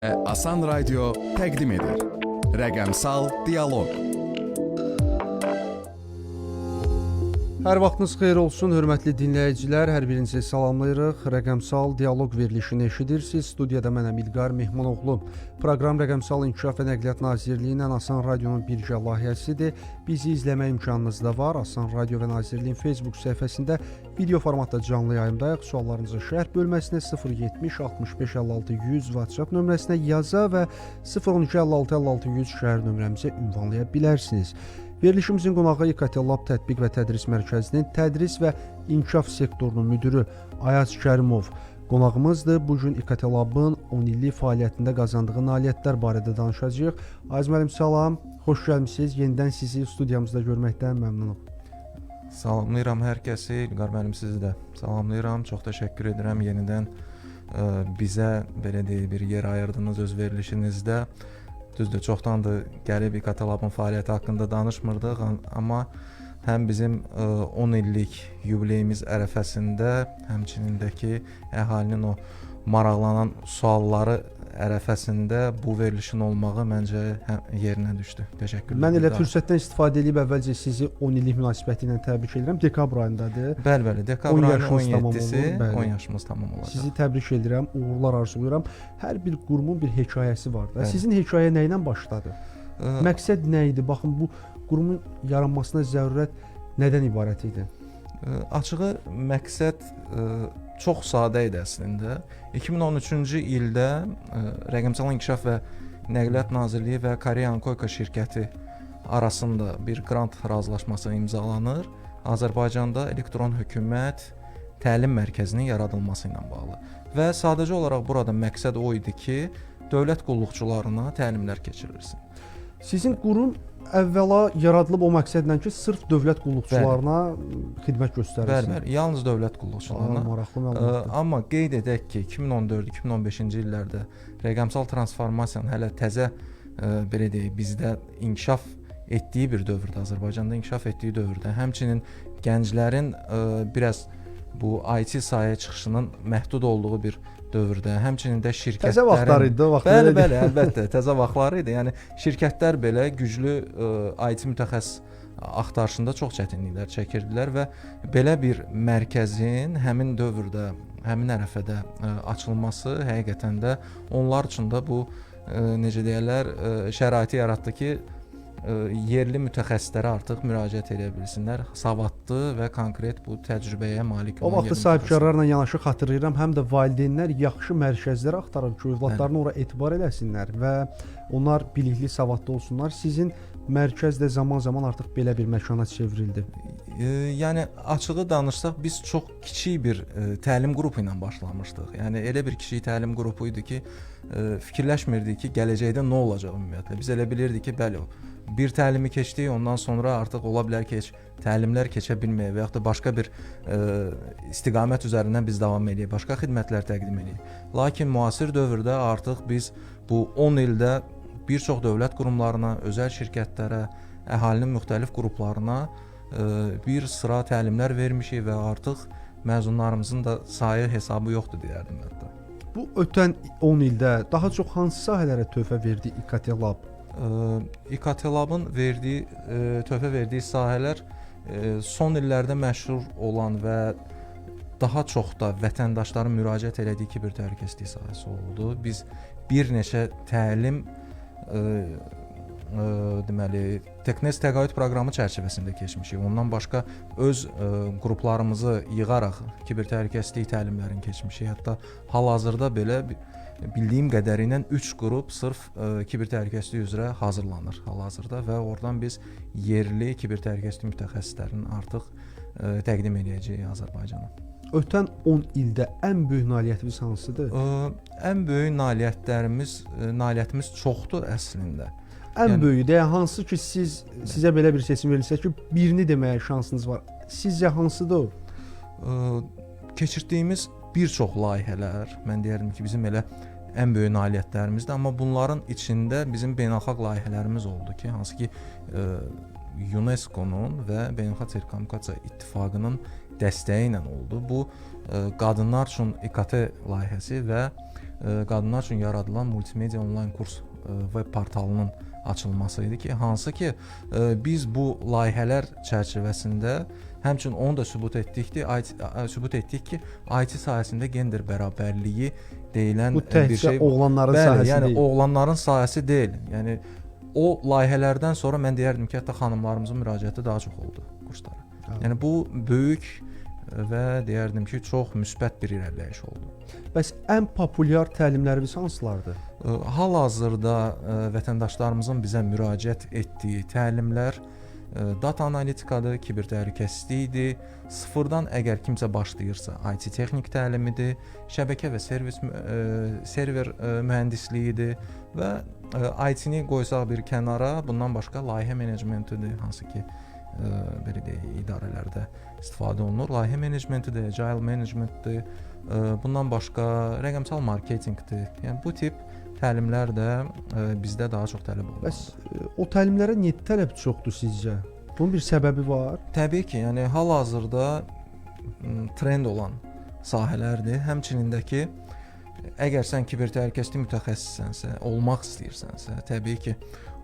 Asan Radyo təqdim edir. Rəqəmsal Dialoq. Hər vaxtınız xeyir olsun, hörmətli dinləyicilər. Hər birinizi salamlayırıq. Rəqəmsal Dialoq verilişini eşidirsiniz. Studiyada mənəm İlqar Mehmanoğlu. Proqram Rəqəmsal İnkişaf və Nəqliyyat Nazirliyi ilə Asan Radionun birgə layihəsidir. Bizi izləmə imkanınız da var. Asan Radio və Nazirliyin Facebook səhifəsində video formatda canlı yayımdayıq. Suallarınızı şərh bölməsinə 070 65 56 100 WhatsApp nömrəsinə yaza və 012 56 56 100 şəhər nömrəmizə ünvanlaya bilərsiniz. Verilişimizin qonağı İKT Lab Tətbiq və Tədris Mərkəzinin Tədris və İnkişaf sektorunun müdürü Ayaz Kərimov qonağımızdır. Bu gün İKT Labın 10 illik fəaliyyətində qazandığı nailiyyətlər barədə danışacağıq. Ayaz müəllim, salam, xoş gəlmisiniz. Yenidən sizi studiyamızda görməkdən məmnunuq. Salamlayıram hər kəsi, İlqar müəllim sizi də salamlayıram. Çox təşəkkür edirəm yenidən bizə belə deyək bir yer ayırdınız öz verilişinizdə. Düzdür, çoxdandır gəlib İKT Labın fəaliyyəti haqqında danışmırdıq, amma həm bizim 10 illik yubileyimiz ərəfəsində, həmçinin də ki, əhalinin o maraqlanan sualları ərəfəsində bu verilişin olmağı məncə yerinə düşdü. Təşəkkürlər. Mən elə fürsətdən istifadə edib əvvəlcə sizi 10 illik münasibəti ilə təbrik edirəm. Dekabr ayındadır. Bəli, dekabr ayının 17-si 10 yaşımız tamam olacaq. Sizi təbrik edirəm, uğurlar arzulayıram. Hər bir qurumun bir hekayəsi var da. Sizin hekayə nə ilə başladı? Məqsəd nə idi? Baxın, bu qurumun yaranmasına zərurət nədən ibarət idi? Açığı məqsəd çox sadə idi əslində. 2013-cü ildə Rəqəmsal İnkişaf və Nəqliyyat Nazirliyi və Koreyan Koyka şirkəti arasında bir qrant razılaşması imzalanır. Azərbaycanda elektron hökumət təlim mərkəzinin yaradılması ilə bağlı. Və sadəcə olaraq burada məqsəd o idi ki, dövlət qulluqçularına təlimlər keçirilsin. Sizin qurum əvvəla yaradılıb o məqsədlə ki, sırf dövlət qulluqçularına xidmət göstərilsin. Bəli, yalnız dövlət qulluqçularına. Maraqlı məlumatdır. Amma qeyd edək ki, 2014-2015-ci illərdə rəqəmsal transformasiyanın hələ təzə belə deyək, bizdə inkişaf etdiyi bir dövrdə, Azərbaycanda inkişaf etdiyi dövrdə, həmçinin gənclərin biraz bu IT sahəyə çıxışının məhdud olduğu bir dövrdə, həmçinin də şirkətlərin təzə vaxtlar idi, o vaxtlar. Bəli, əlbəttə, təzə vaxtlar idi. Yəni şirkətlər belə güclü IT mütəxəssis axtarışında çox çətinliklər çəkirdilər və belə bir mərkəzin həmin dövrdə, həmin ərəfədə açılması həqiqətən də onlar üçün də bu necə deyirlər, şəraiti yaratdı ki, yerli mütəxəssislərə artıq müraciət edə bilsinlər. Savadlı və konkret bu təcrübəyə malik olan. O vaxtı sahibkarlarla yanaşı xatırlayıram, həm də valideynlər yaxşı mərkəzlər axtarır ki, övladlarını ora etibar eləsinlər və onlar bilikli, savadlı olsunlar. Sizin mərkəz də zaman-zaman artıq belə bir məkana çevrildi. Yəni açığı danışsaq biz çox kiçik bir təlim qrupu ilə başlamışdıq. Yəni elə bir kiçik təlim qrupu idi ki, fikirləşmirdik ki, gələcəkdə nə olacaq ümumiyyətlə. Biz elə bilirdik ki, bəli, bir təlimi keçdik, ondan sonra artıq ola bilər ki, heç təlimlər keçə bilməyək və yaxud da başqa bir istiqamət üzərindən biz davam edək, başqa xidmətlər təqdim edək. Lakin müasir dövrdə artıq biz bu 10 ildə bir çox dövlət qurumlarına, özəl şirkətlərə, əhalinin müxtəlif qruplarına bir sıra təlimlər vermişik və artıq məzunlarımızın da sayı hesabı yoxdur deyərdim hətta. Bu ötən 10 ildə daha çox hansı sahələrə töhfə verdi İKT Lab? İKT Labın töhfə verdiyi sahələr son illərdə məşhur olan və daha çox da vətəndaşların müraciət elədiyi kibir təhlükəsizliyi sahəsi oldu. Biz bir neçə təlim deməli Teknes təqaüd proqramı çərçivəsində keçmişik. Ondan başqa öz qruplarımızı yığaraq kibir təhlükəsizlik təlimlərini keçmişik. Hətta hal-hazırda belə bildiyim qədərilə 3 qrup sırf kibir təhlükəsizliyi üzrə hazırlanır hal-hazırda və oradan biz yerli kibir təhlükəsizlik mütəxəssislərini artıq təqdim edəcəyik Azərbaycana. Ötən 10 ildə ən böyük nailiyyətiniz hansıdır? Ən böyük nailiyyətimiz çoxdur əslində. Ən böyüyü də hansı ki sizə belə bir seçim verilsə ki, birini deməyə şansınız var. Sizcə hansıdır? Keçirdiyimiz bir çox layihələr, mən deyərdim ki, bizim elə ən böyük nailiyyətlərimizdir, amma bunların içində bizim beynəlxalq layihələrimiz oldu ki, hansı ki UNESCO-nun və Beynəlxalq Telekommunikasiya İttifaqının dəstəyi ilə oldu. Bu qadınlar üçün İKT layihəsi və qadınlar üçün yaradılan multimedia onlayn kurs web portalının açılması idi ki, hansı ki biz bu layihələr çərçivəsində həmçinin onu da sübut etdik ki, IT sahəsində gender bərabərliyi deyilən Bu bir təkcə şey oğlanların Bəli, sahəsi yəni deyil. oğlanların sahəsi deyil. Yəni o layihələrdən sonra mən deyərdim ki, hətta xanımlarımızın müraciəti daha çox oldu kurslara. Yəni bu böyük və deyərdim ki, çox müsbət bir irəliləyiş oldu. Bəs ən populyar təlimləriniz hansılardır? Hal-hazırda vətəndaşlarımızın bizə müraciət etdiyi təlimlər data analitikadır, kiber təhlükəsizlikdir. Sıfırdan əgər kimsə başlayırsa, IT texnik təlimidir, şəbəkə və server mühəndisliyidir və IT-ni qoysaq bir kənara, bundan başqa layihə menecmentidir, hansı ki belə deyək, idarələrdə istifadə olunur. Layihə menecmentidir, agile managementdir. Bundan başqa rəqəmsal marketinqdir. Yəni bu tip təlimlər də bizdə daha çox tələb olunur. Bəs o təlimlərə niyə tələb çoxdur sizcə? Bunun bir səbəbi var? Təbii ki, yəni hal-hazırda trend olan sahələrdir. Həmçinin də ki, əgər sən kiber təhlükəsizlik mütəxəssissənsə, olmaq istəyirsənsə, təbii ki,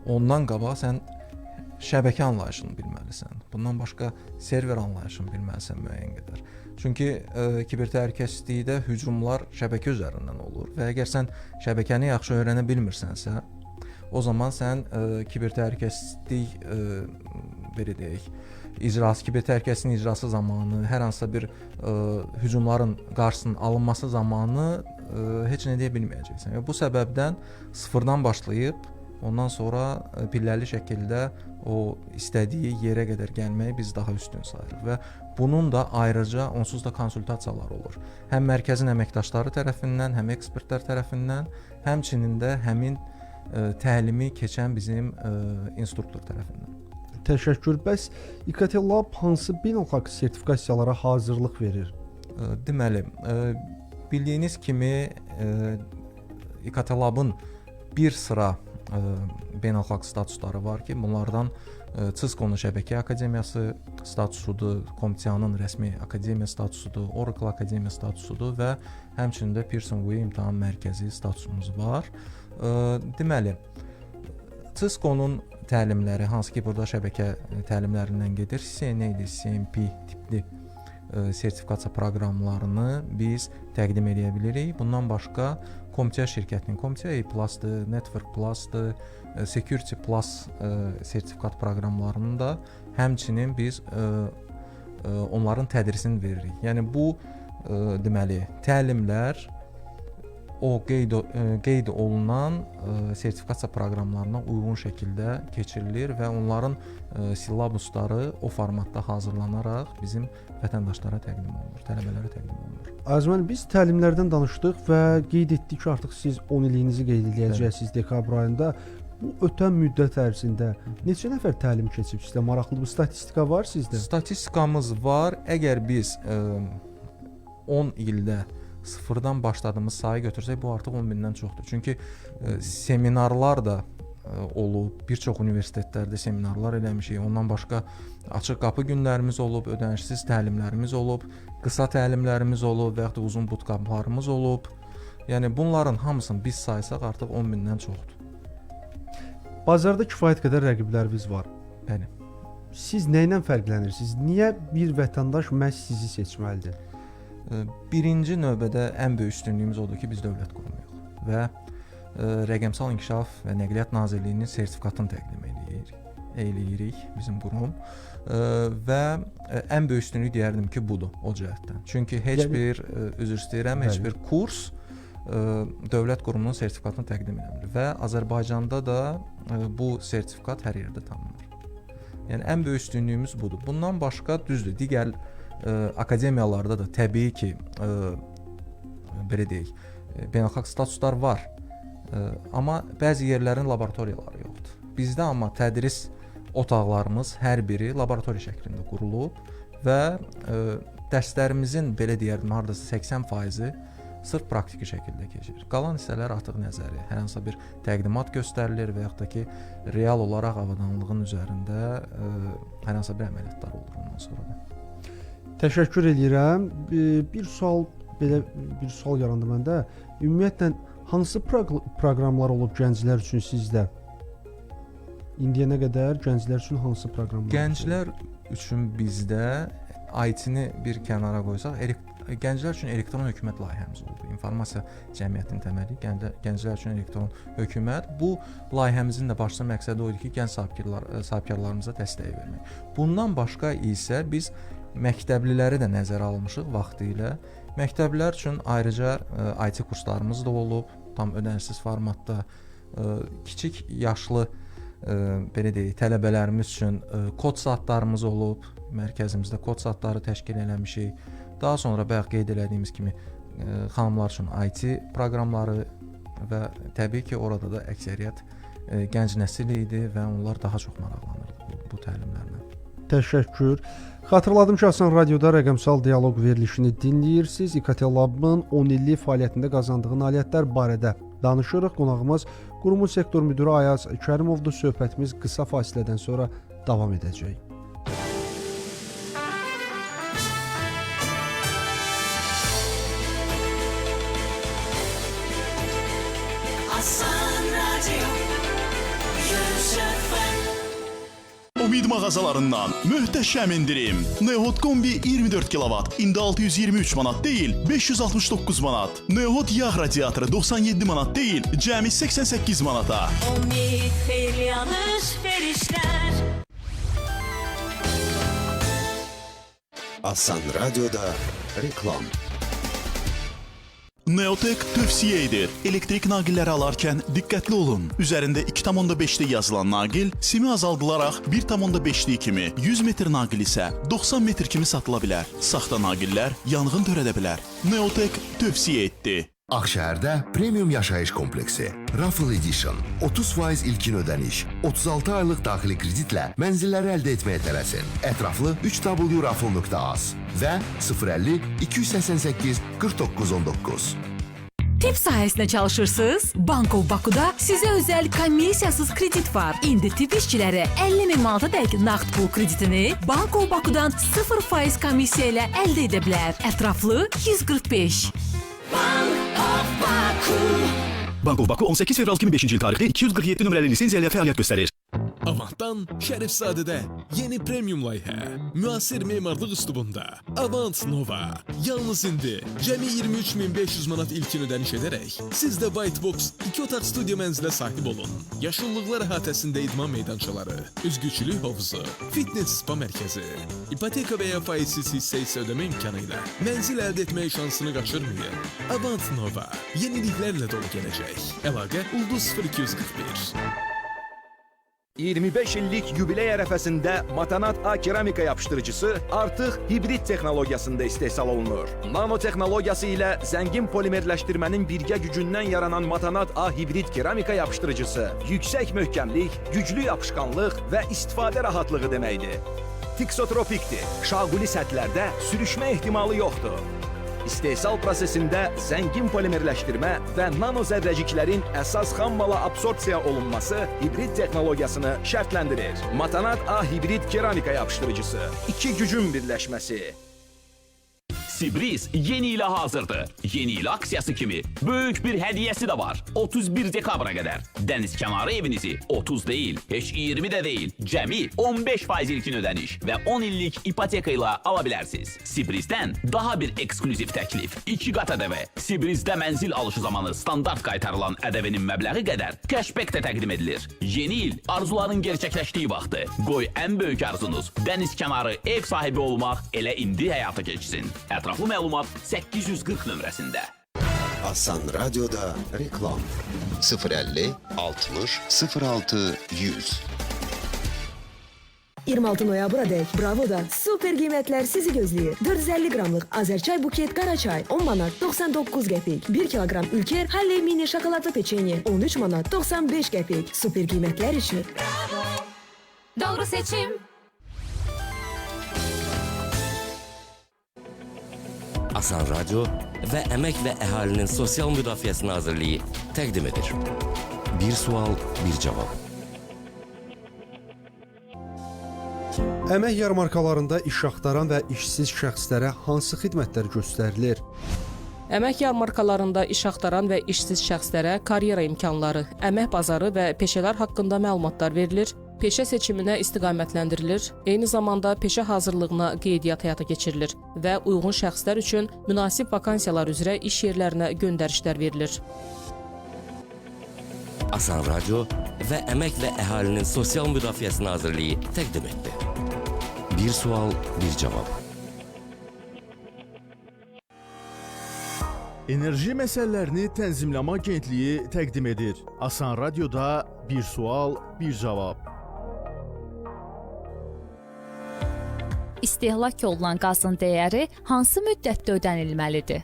ondan qabaq sən şəbəkə anlayışını bilməlisən. Bundan başqa server anlayışını bilməlisən müəyyən qədər. Çünki kiber təhlükəsizlikdə hücumlar şəbəkə üzərindən olur və əgər sən şəbəkəni yaxşı öyrənə bilmirsənsə, o zaman sən kiber təhlükəsizlik belə deyək, kiber təhlükəsizliyin icrası zamanı, hər hansısa bir hücumların qarşısının alınması zamanı heç nə deyə bilməyəcəksən. Və bu səbəbdən sıfırdan başlayıb ondan sonra pilləli şəkildə o istədiyi yerə qədər gəlməyi biz daha üstün sayırıq və bunun da ayrıca onsuz da konsultasiyalar olur. Həm mərkəzin əməkdaşları tərəfindən, həm ekspertlər tərəfindən, həmçinin də həmin təlimi keçən bizim instruktor tərəfindən. Təşəkkür. Bəs İKT Lab hansı beynəlxalq sertifikasiyalara hazırlıq verir? Deməli, bildiyiniz kimi İKT Lab'ın bir sıra beynəlxalq statusları var ki, bunlardan Cisco-nun şəbəkə akademiyası statusudur, Comtianın rəsmi akademiya statusudur, Oracle akademiya statusudur və həmçinin də Pearson VUE imtahan mərkəzi statusumuz var. Deməli, Cisco-nun təlimləri, hansı ki burada şəbəkə təlimlərindən gedir, CCNA-dir, CMP tipli sertifikasiya proqramlarını biz təqdim edə bilirik. Bundan başqa Comtia şirkətinin Comtia A+-dır, Network Plus-dır, Security Plus sertifikat proqramlarını da həmçinin biz onların tədrisini veririk. Yəni bu deməli təlimlər o qeyd olunan sertifikasiya proqramlarına uyğun şəkildə keçirilir və onların silabusları o formatda hazırlanaraq bizim vətəndaşlara təqdim olunur, tələbələrə təqdim olunur. Azməli, biz təlimlərdən danışdıq və qeyd etdik ki, artıq siz 10 illiyinizi qeyd edəcəksiniz dekabr ayında. Bu ötən müddət ərzində neçə nəfər təlim keçib sizdə? Maraqlı bir statistika var sizdə? Statistikamız var. Əgər biz 10 ildə sıfırdan başladığımız sayı götürsək, bu artıq 10 bindən çoxdur. Çünki seminarlar da olub, bir çox universitetlərdə seminarlar eləmişik. Ondan başqa açıq qapı günlərimiz olub, ödənişsiz təlimlərimiz olub, qısa təlimlərimiz olub və ya da uzun bootcamplarımız olub. Yəni bunların hamısını biz saysaq artıq 10 bindən çoxdur. Bazarda kifayət qədər rəqibləriniz var. Bəli. Siz nə ilə fərqlənirsiniz? Niyə bir vətəndaş məhz sizi seçməlidir? Birinci növbədə ən böyük üstünlüyümüz odur ki, biz dövlət qurumuyuq və Rəqəmsal İnkişaf və Nəqliyyat Nazirliyinin sertifikatını təqdim eləyirik bizim qurum və ən böyük üstünlük deyərdim ki, budur o cəhətdən. Çünki heç bir üzr istəyirəm, heç bir kurs dövlət qurumunun sertifikatını təqdim eləmir və Azərbaycanda da bu sertifikat hər yerdə tanınır. Yəni ən böyük üstünlüyümüz budur. Bundan başqa düzdür, digər akademiyalarda da təbii ki, belə deyək, beynəlxalq statuslar var. Amma bəzi yerlərin laboratoriyaları yoxdur. Bizdə amma tədris otaqlarımız hər biri laboratoriya şəklində qurulub və dərslərimizin belə deyərdim, hardasa 80%-i sırf praktiki şəkildə keçir. Qalan hissələr artıq nəzəri, hər hansı bir təqdimat göstərilir və yaxud da ki, real olaraq avadanlığın üzərində hər hansı bir əməliyyatlar olur ondan sonra da. Təşəkkür edirəm. Bir sual belə bir sual yarandı məndə. Ümumiyyətlə hansı proqramlar olub gənclər üçün sizdə? İndiyənə qədər gənclər üçün hansı proqramlar? Gənclər üçün bizdə IT-ni bir kənara qoysaq, gənclər üçün elektron hökumət layihəmiz oldu. İnformasiya cəmiyyətinin təməli gənclər üçün elektron hökumət. Bu layihəmizin də başlıca məqsədi o idi ki, gənc sahibkarlarımıza dəstək vermək. Bundan başqa isə biz məktəbliləri də nəzərə almışıq vaxtilə. Məktəblilər üçün ayrıca IT kurslarımız da olub, tam ödənişsiz formatda. Kiçik yaşlı belə deyək, tələbələrimiz üçün kod saatlarımız olub. Mərkəzimizdə kod saatları təşkil eləmişik. Daha sonra bayaq qeyd elədiyimiz kimi xanımlar üçün IT proqramları və təbii ki, orada da əksəriyyət gənc nəsil idi və onlar daha çox maraqlanırdı bu təlimlərlə. Təşəkkür. Xatırladım ki, Asan Radioda rəqəmsal dialoq verilişini dinləyirsiniz. İKT Lab'ın 10 illik fəaliyyətində qazandığı nailiyyətlər barədə danışırıq. Qonağımız qurumun sektor müdiri Ayaz Kərimovdur. Söhbətimiz qısa fasilədən sonra davam edəcək. Umid mağazalarından möhtəşəm indirim. Neohot kombi 24 kW, indi 623 manat deyil, 569 manat. Neohot yağ radiatoru 97 manat deyil, cəmi 88 manata. Umid xeyli alış-verişlər. Asan Radioda reklam. Neotek tövsiyə edir. Elektrik naqilləri alarkən diqqətli olun. Üzərində 2,5'li yazılan naqil simi azaldılaraq 1,5'li kimi, 100 metr naqil isə 90 metr kimi satıla bilər. Saxta naqillər yanğın törədə bilər. Neotek tövsiyə etdi. Ağşəhərdə premium yaşayış kompleksi Raffle Edition 30% ilkin ödəniş, 36 aylıq daxili kreditlə mənzilləri əldə etməyə tələsin. Ətraflı 3w.raffle.az və 050 288 4919. Tibb sahəsində çalışırsınız? Bankov Bakuda sizə özəl komissiyasız kredit var. İndi tibb işçiləri 50.000 manata dək nağd pul kreditini Bankov Bakudan 0% komissiya ilə əldə edə bilər. Ətraflı 145. Bankov Baku 18 fevral 2005 yıl tarihli 247 numaralı lisenziya ilə fəaliyyət göstərir. Avantdan Şərifzadədə yeni premium layihə. Müasir memarlıq üslubunda Avant Nova. Yalnız indi cəmi 23.500 manat ilkin ödəniş edərək siz də Whitebox 2 otaq studiya mənzilə sahib olun. Yaşıllıqlar əhatəsində idman meydançaları, üzgüçülük hovuzu, fitness spa mərkəzi, ipoteka və ya faizsiz hissə ödəmə imkanı ilə mənzil əldə etmək şansını qaçırmayın. Avant Nova yeniliklərlə dolu gələcək. Əlaqə Ulduz 0241. 25 illik yubiley ərəfəsində Matanat A keramika yapışdırıcısı artıq hibrid texnologiyasında istehsal olunur. Nanotexnologiyası ilə zəngin polimerləşdirmənin birgə gücündən yaranan Matanat A hibrid keramika yapışdırıcısı yüksək möhkəmlik, güclü yapışqanlıq və istifadə rahatlığı deməkdir. Tiksotropikdir. Şaquli səthlərdə sürüşmə ehtimalı yoxdur. İstehsal prosesində zəngin polimerləşdirmə və nano zərrəciklərin əsas xammala absorpsiya olunması hibrid texnologiyasını şərtləndirir. Matanat A hibrid keramika yapışdırıcısı. 2 gücün birləşməsi. Sibris yeni ilə hazırdır. Yeni il aksiyası kimi böyük bir hədiyəsi də var. 31 dekabra qədər. Dəniz kənarı evinizi 30 deyil, heç 20 də deyil, cəmi 15% ilkin ödəniş və 10 illik ipoteka ilə ala bilərsiniz. Sibrisdən daha bir eksklüziv təklif. 2 qat ədəvə. Sibrisdə mənzil alışı zamanı standart qaytarılan ədəvənin məbləği qədər kəşbək də təqdim edilir. Yeni il arzuların gerçəkləşdiyi vaxtı. Qoy ən böyük arzunuz dəniz kənarı ev sahibi olmaq elə indi həyata keçsin. Ətraflı məlumat 840 nömrəsində. Asan Radioda reklam 050 60 06 100. 26 noyabradək Bravo'da super qiymətlər sizi gözləyir. 450 qramlıq Azərçay buket qara çay 10 manat 99 qəpik. 1 kiloqram Ülker Halle mini şokoladlı peçenye 13 manat 95 qəpik. Super qiymətlər üçün Bravo. Doğru seçim. Asan Radyo və Əmək və Əhalinin Sosial Müdafiəsi Nazirliyi təqdim edir. Bir sual, bir cavab. Əmək yarmarkalarında iş axtaran və işsiz şəxslərə hansı xidmətlər göstərilir? Əmək yarmarkalarında iş axtaran və işsiz şəxslərə karyera imkanları, əmək bazarı və peşələr haqqında məlumatlar verilir, peşə seçiminə istiqamətləndirilir, eyni zamanda peşə hazırlığına qeydiyyat həyata keçirilir və uyğun şəxslər üçün münasib vakansiyalar üzrə iş yerlərinə göndərişlər verilir. Asan Radyo və Əmək və Əhalinin Sosial Müdafiəsi Nazirliyi təqdim etdi. Bir sual, bir cavab. Enerji məsələlərini tənzimləmə agentliyi təqdim edir. Asan Radyoda bir sual, bir cavab. İstehlak olunan qazın dəyəri hansı müddətdə ödənilməlidir?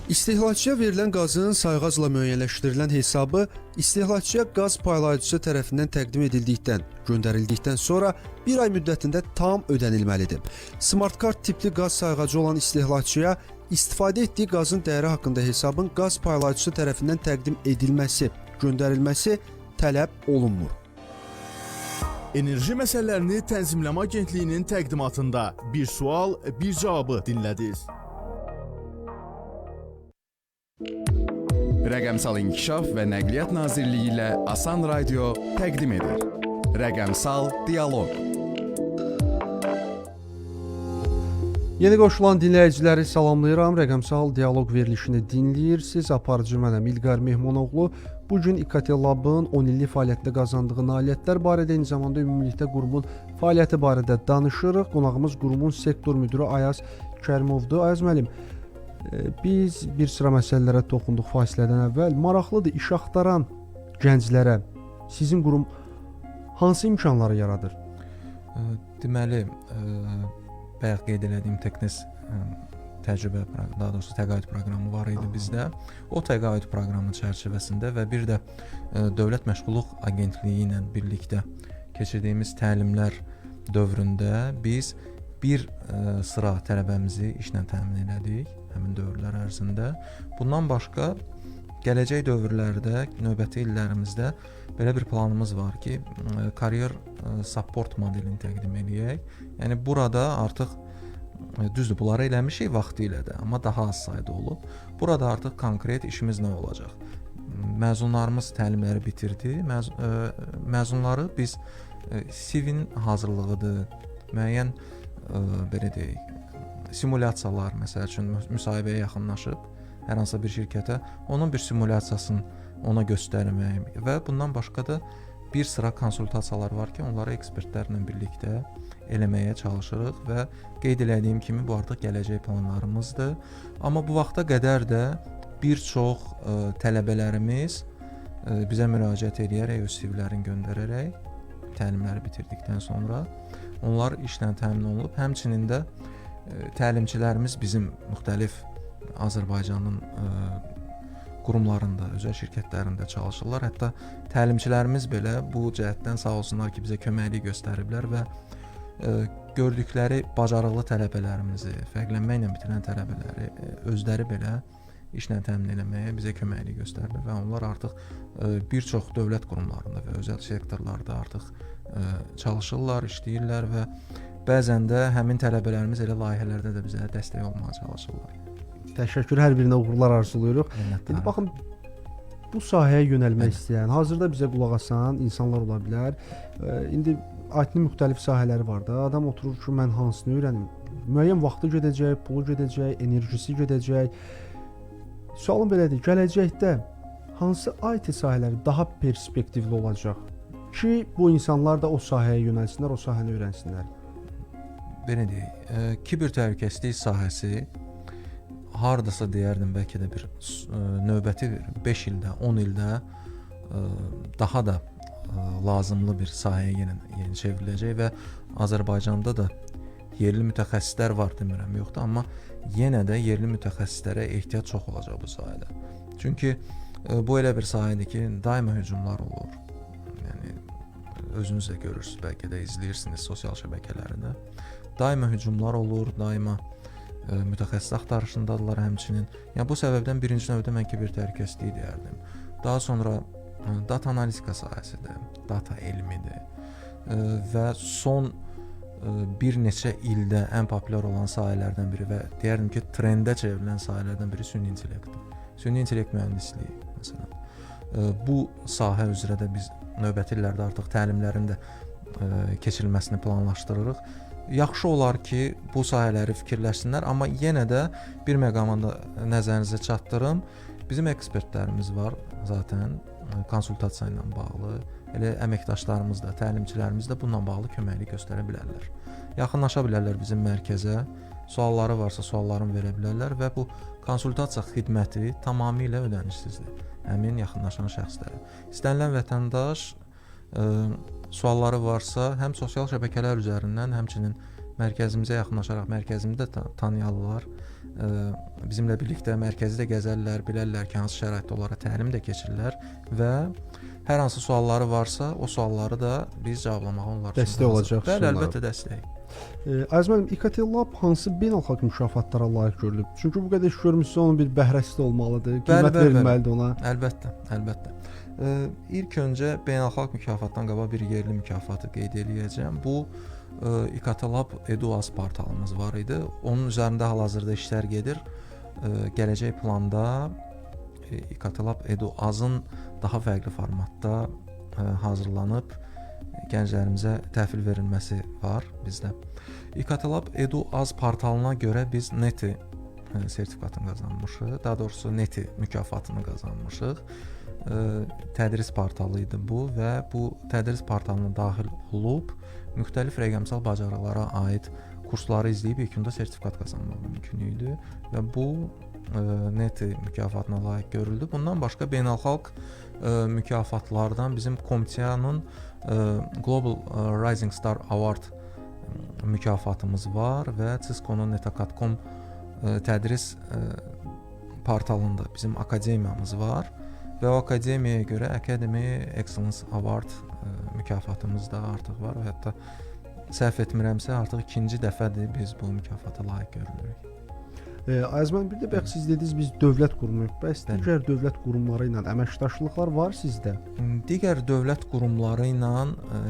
İstehlakçıya verilən qazın sayğacla müəyyənləşdirilən hesabı istehlakçıya qaz paylayıcısı tərəfindən təqdim edildikdən, göndərildikdən sonra 1 ay müddətində tam ödənilməlidir. Smart Card tipli qaz sayğacı olan istehlakçıya istifadə etdiyi qazın dəyəri haqqında hesabın qaz paylayıcısı tərəfindən təqdim edilməsi, göndərilməsi tələb olunmur. Enerji məsələlərini tənzimləmə agentliyinin təqdimatında bir sual, bir cavabı dinlədiniz. Rəqəmsal İnkişaf və Nəqliyyat Nazirliyi ilə Asan Radio təqdim edir. Rəqəmsal Dialoq. Yeni qoşulan dinləyiciləri salamlayıram. Rəqəmsal Dialoq verilişini dinləyirsiniz. Aparıcı mənəm İlqar Mehmonoğlu. Bugün İKT Lab'ın 10 illik fəaliyyətdə qazandığı nailiyyətlər barədə, eyni zamanda ümumilikdə qurumun fəaliyyəti barədə danışırıq. Qonağımız qurumun sektor müdiri Ayaz Kərimovdur. Ayaz müəllim, biz bir sıra məsələlərə toxunduq fasilədən əvvəl. Maraqlıdır, iş axtaran gənclərə sizin qurum hansı imkanları yaradır? Deməli, bayaq qeyd etdiyim Teknes təcrübə, daha doğrusu təqaüd proqramı var idi bizdə. O təqaüd proqramı çərçivəsində və bir də Dövlət Məşğulluq Agentliyi ilə birlikdə keçirdiyimiz təlimlər dövründə biz bir sıra tələbəmizi işlə təmin elədik həmin dövrlər ərzində. Bundan başqa gələcək dövrlərdə, növbəti illərimizdə belə bir planımız var ki, career support modelini təqdim edək. Yəni burada artıq düzdür, bunları eləmişik vaxtı ilə də, amma daha az sayda olub. Burada artıq konkret işimiz nə olacaq? Məzunlarımız təlimləri bitirdi. Məzunları biz CV-nin hazırlığıdır, müəyyən belə deyək, simulyasiyalar, məsəl üçün müsahibəyə yaxınlaşıb hər hansı bir şirkətə onun bir simulyasiyasını ona göstərmək və bundan başqa da bir sıra konsultasiyalar var ki, onları ekspertlərlə birlikdə eləməyə çalışırıq və qeyd etdiyim kimi bu artıq gələcək planlarımızdır. Amma bu vaxta qədər də bir çox tələbələrimiz bizə müraciət edərək, öz CV-lərini göndərərək təlimləri bitirdikdən sonra onlar işlə təmin olunub. Həmçinin də təlimçilərimiz bizim müxtəlif Azərbaycanın qurumlarında, özəl şirkətlərində çalışırlar. Hətta təlimçilərimiz belə bu cəhətdən sağ olsunlar ki, bizə köməklik göstəriblər və gördükləri bacarıqlı tələbələrimizi, fərqlənməklə bitirən tələbələri özləri belə işlə təmin etməyə bizə köməklik göstəriblər və onlar artıq bir çox dövlət qurumlarında və özəl sektorlarda artıq çalışırlar, işləyirlər və bəzən də həmin tələbələrimiz elə layihələrdə də bizə dəstək olmağa çalışırlar. Təşəkkür, hər birinə uğurlar arzulayırıq. İndi baxın, bu sahəyə yönəlmək istəyən, hazırda bizə qulaq asan insanlar ola bilər. İndi IT-nin müxtəlif sahələri var da. Adam oturur ki, mən hansını öyrənim? Müəyyən vaxtı gedəcək, pulu gedəcək, enerjisi gedəcək. Sualım belədir, gələcəkdə hansı IT sahələri daha perspektivli olacaq ki, bu insanlar da o sahəyə yönəlsinlər, o sahəni öyrənsinlər? Belə deyək, kiber təhlükəsizlik sahəsi hardasa deyərdim bəlkə də bir növbəti 5 ildə, 10 ildə daha da lazımlı bir sahəyə yeni çevriləcək və Azərbaycanda da yerli mütəxəssislər var demirəm, yoxdur, amma yenə də yerli mütəxəssislərə ehtiyac çox olacaq bu sahədə. Çünki bu elə bir sahədir ki, daima hücumlar olur. Yəni özünüz də görürsünüz, bəlkə də izləyirsiniz sosial şəbəkələrdə. Daima hücumlar olur, daima mütəxəssis axtarışındadılar həmçinin. Yəni bu səbəbdən birinci növbədə mən kiber təhlükəsizliyi deyərdim. Daha sonra data analitika sahəsidir, data elmidir və son bir neçə ildə ən populyar olan sahələrdən biri və deyərdim ki, trendə çevrilən sahələrdən biri süni intellektdir. Süni intellekt mühəndisliyi məsələn. Bu sahə üzrə də biz növbəti illərdə artıq təlimlərin də keçirilməsini planlaşdırırıq. Yaxşı olar ki, bu sahələri fikirləşsinlər, amma yenə də bir məqamda nəzərinizə çatdırım. Bizim ekspertlərimiz var zaten konsultasiya ilə bağlı. Elə əməkdaşlarımız da, təlimçilərimiz də bununla bağlı köməklik göstərə bilərlər. Yaxınlaşa bilərlər bizim mərkəzə, sualları varsa suallarını verə bilərlər və bu konsultasiya xidməti tamamilə ödənişsizdir həmin yaxınlaşan şəxslərə. İstənilən vətəndaş sualları varsa həm sosial şəbəkələr üzərindən, həmçinin mərkəzimizə yaxınlaşaraq mərkəzimizi də tanıyarlar. Bizimlə birlikdə mərkəzi də gəzərlər, bilərlər ki, hansı şəraitdə onlara təlim də keçirirlər və hər hansı sualları varsa, o sualları da biz cevablamağa onlar üçün dəstək olacaq. Bəli, əlbəttə dəstək. Aziz müəllim, İKT Lab hansı beynəlxalq mükafatlara layiq görülüb? Çünki bu qədər iş görmüsünüz, onun bir bəhrəsi də olmalıdır, qiymət verilməlidir ona. Əlbəttə, əlbəttə. İlk öncə beynəlxalq mükafatdan qabaq bir yerli mükafatı qeyd eləyəcəm. Bu İKT Lab Edu.az portalımız var idi. Onun üzərində hal-hazırda işlər gedir. Gələcək planda İKT Lab Edu.azın daha fərqli formatda hazırlanıb gənclərimizə təhvil verilməsi var bizdə. İKT Lab Edu.az portalına görə biz NETI sertifikatını qazanmışıq. Daha doğrusu NETI mükafatını qazanmışıq. Tədris portalı idi bu və bu tədris portalına daxil olub müxtəlif rəqəmsal bacarıqlara aid kursları izləyib ilkində sertifikat qazanmaq mümkün idi və bu NETI mükafatına layiq görüldü. Bundan başqa beynəlxalq mükafatlardan bizim Komitiyanın Global Rising Star Award mükafatımız var və Cisco-nun netakat.com tədris portalında bizim akademiyamız var və o akademiyaya görə Academy Excellence Award mükafatımız da artıq var və hətta səhv etmirəmsə artıq ikinci dəfədir biz bu mükafata layiq görülürük. Aziz müəllim, bir də bəx siz dediniz biz dövlət qurumuyuq. Bəs digər dövlət qurumları ilə əməkdaşlıqlar var sizdə? Digər dövlət qurumları ilə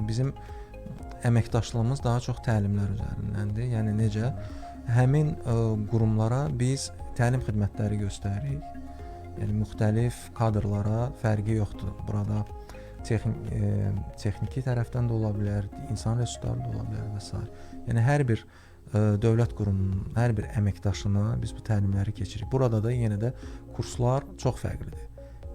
bizim əməkdaşlığımız daha çox təlimlər üzərindəndir. Yəni necə? Həmin qurumlara biz təlim xidmətləri göstəririk. Yəni müxtəlif kadrlara fərqi yoxdur. Burada texniki tərəfdən də ola bilər, insan resursları da ola bilər və s. Yəni hər bir dövlət qurumunun hər bir əməkdaşına biz bu təlimləri keçiririk. Burada da yenə də kurslar çox fərqlidir.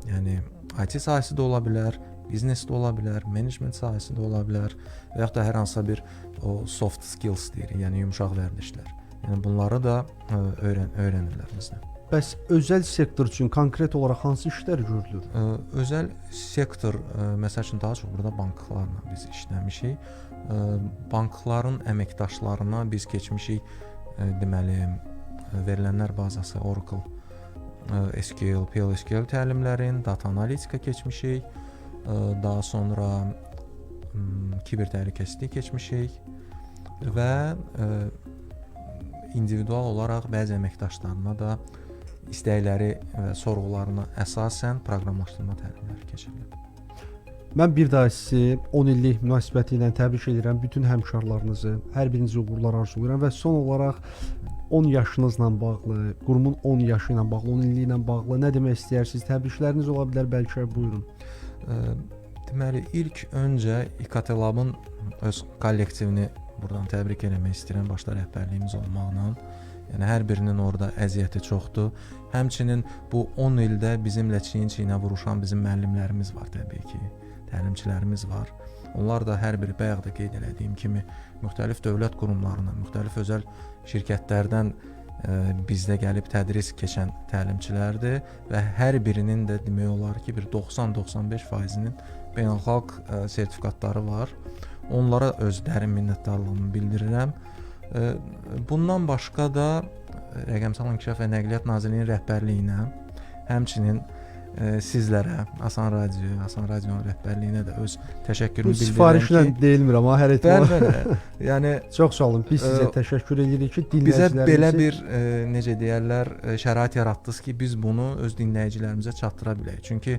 Yəni IT sahəsi də ola bilər, biznes də ola bilər, management sahəsi də ola bilər və yaxud da hər hansısa bir o soft skills deyirik, yəni yumşaq vərdişlər. Yəni bunları da öyrənirlər bizdə. Bəs özəl sektor üçün konkret olaraq hansı işlər görülür? Özəl sektor məsəl üçün daha çox burada banklarla biz işləmişik. Bankların əməkdaşlarına biz keçmişik deməli verilənlər bazası Oracle, SQL, PLSQL təlimlərin, data analitika keçmişik. Daha sonra kiber təhlükəsizlik keçmişik və individual olaraq bəzi əməkdaşlarına da istəkləri və sorğularına əsasən proqramlaşdırma təlimləri keçirilib. Mən bir daha sizi 10 illik münasibəti ilə təbrik edirəm. Bütün həmkarlarınızı, hər birinizə uğurlar arzulayıram və son olaraq 10 yaşınızla bağlı, qurumun 10 yaşı ilə bağlı, 10 illiyi ilə bağlı nə demək istəyirsiniz? Təbrikləriniz ola bilər, bəlkə buyurun. Deməli, ilk öncə İKT Lab'ın öz kollektivini buradan təbrik eləmək istəyirəm, başda rəhbərliyimiz olmaqla. Yəni hər birinin orada əziyyəti çoxdur. Həmçinin bu 10 ildə bizimlə çiyin-çiyinə vuruşan bizim müəllimlərimiz var təbii ki, təlimçilərimiz var. Onlar da hər biri bayaq da qeyd elədiyim kimi müxtəlif dövlət qurumlarından, müxtəlif özəl şirkətlərdən bizdə gəlib tədris keçən təlimçilərdir və hər birinin də demək olar ki, bir 90-95%-nin beynəlxalq sertifikatları var. Onlara öz dərin minnətdarlığımı bildirirəm. Bundan başqa da Rəqəmsal İnkişaf və Nəqliyyat Nazirliyinin rəhbərliyi ilə həmçinin sizlərə, Asan Radionun rəhbərliyinə də öz təşəkkürümü bildirirəm ki... Sifarişlə deyilmir amma hər etməli. Bəli, yəni... Çox sağ olun, biz sizə təşəkkür edirik ki, dinləyicilərimizi... Bizə belə bir, necə deyərlər, şərait yaratdınız ki, biz bunu öz dinləyicilərimizə çatdıra bilək. Çünki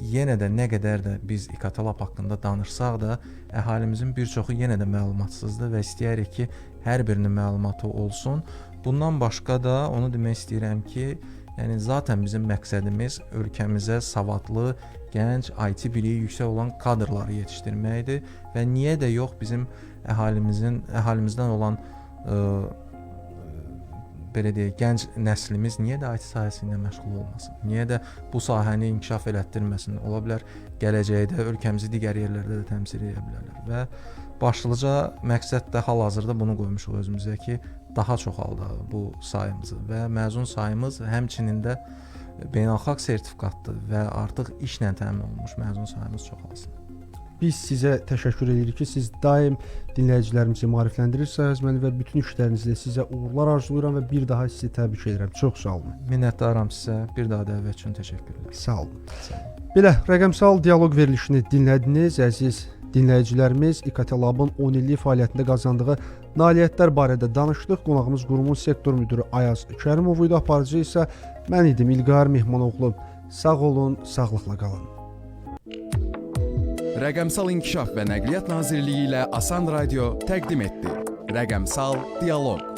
yenə də nə qədər də biz İKT Lab haqqında danışsaq da, əhalimizin bir çoxu yenə də məlumatsızdır və istəyirik ki, hər birinin məlumatı olsun. Bundan başqa da onu demək istəyirəm ki, yəni zaten bizim məqsədimiz ölkəmizə savadlı, gənc, IT biliyi yüksək olan kadrları yetişdirməkdir və niyə də yox bizim əhalimizdən olan belə deyək, gənc nəslimiz niyə də IT sahəsi ilə məşğul olmasın? Niyə də bu sahəni inkişaf elətdirməsin? Ola bilər gələcəkdə ölkəmizi digər yerlərdə də təmsil edə bilərlər və başlıca məqsəd də hal-hazırda bunu qoymuşuq özümüzə ki, daha çoxaldaq bu sayımızı və məzun sayımız həmçinin də beynəlxalq sertifikatdır və artıq işlə təmin olunmuş məzun sayımız çoxalsın. Biz sizə təşəkkür edirik ki, siz daim dinləyicilərimizi maarifləndirirsiniz və bütün işlərinizdə sizə uğurlar arzulayıram və bir daha sizi təbrik edirəm. Çox sağ olun. Minnətdaram sizə. Bir daha dəvət üçün təşəkkürlər. Sağ olun. Belə rəqəmsal dialoq verilişini dinlədiniz, əziz dinləyicilərimiz. İKT Lab'ın 10 illik fəaliyyətində qazandığı nailiyyətlər barədə danışdıq. Qonağımız qurumun sektor müdiri Ayaz Kərimov idi, aparıcı isə mən idim İlqar Mehmanoğlu. Sağ olun, sağlıqla qalın. Rəqəmsal İnkişaf və Nəqliyyat Nazirliyi ilə Asan Radio təqdim etdi. Rəqəmsal Dialoq.